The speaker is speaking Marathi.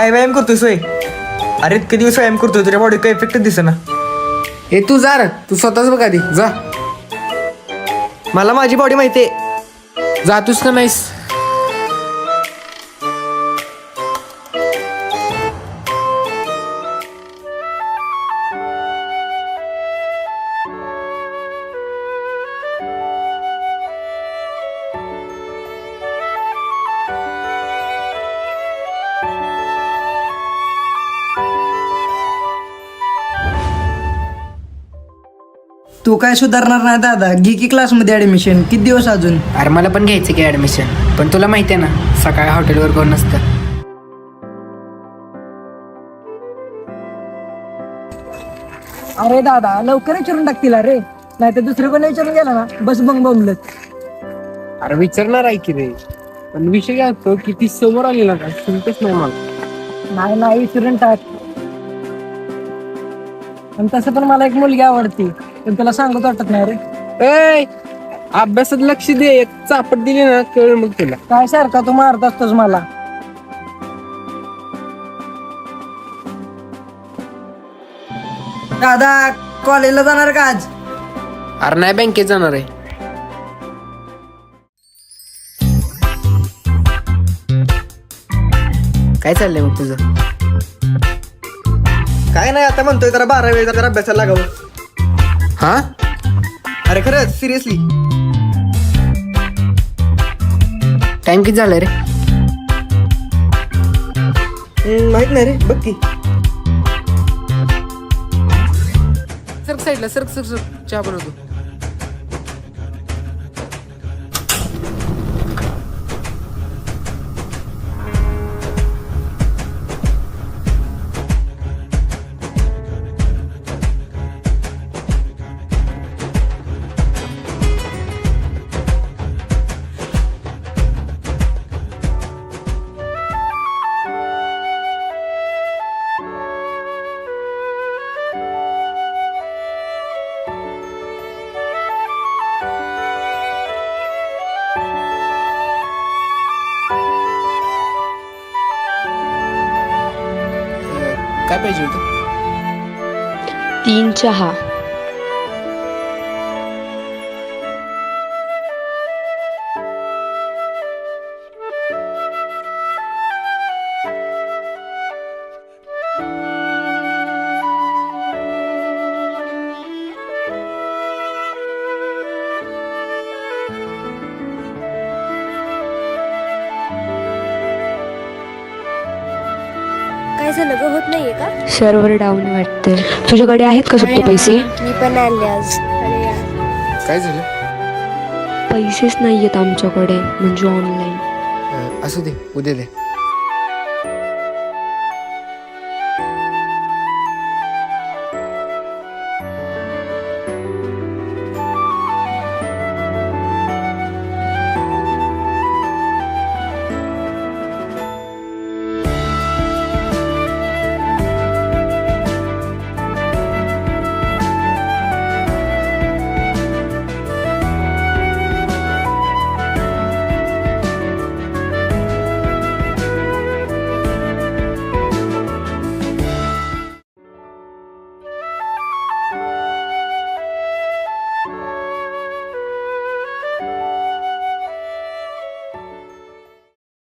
काय व्यायाम करतोय सोय? अरे इतके दिवस व्यायाम करतोय तुझ्या बॉडी काही इफेक्ट दिसेना. हे तू जा रे, तू स्वतःच बघ आधी जा. मला माझी बॉडी माहितीये. जातोस का नाहीस? तू काय सुधारणार नाही दादा. घे की क्लासमध्ये ऍडमिशन. किती दिवस अजून? अरे मला पण घ्यायचं की ऍडमिशन, पण तुला माहिती आहे ना सकाळी हॉटेलवर कोण नसतं. अरे दादा लवकर विचारून टाकतील अरे, नाही तर दुसरे कोणी विचारून गेला ना बस बंग बोंबलत. अरे विचारणार आहे की रे, पण विषय काय होतो की ती समोर आली ना का सुनतेच नाही मला. नाही विचारून टाक. आणि तसं पण मला एक मुलगी आवडती, पण तुला सांगत वाटत नाही रे. ए अभ्यासात लक्ष दे, एक चापट दिली ना कळ मग तुला. काय सारखा तू मारत असतोस मला. दादा कॉलेजला जाणार का आज? अरे नाही बँकेत जाणार आहे. काय चाललंय मग तुझं? काय नाही, आता म्हणतोय जरा 12 वेळ जरा अभ्यासाला लागावं. हा अरे खरंच सिरियसली. टाइम किती झालाय रे? माहित नाही रे, बघ की. सरक साईडला, सरक सरक सरक, चहा बनवतो. काय पाहिजे होतं? 3 चहा. काय झालं ग, होत नाहीये का? सर्व्हर डाऊन वाटतं. तुझ्याकडे आहेत का सुट्टे पैसे? मी पण आले आज. अरे यार. काय झालं? पैसेच नाहीयेत आमच्याकडे, म्हणजे ऑनलाईन. असू दे, उद्या दे.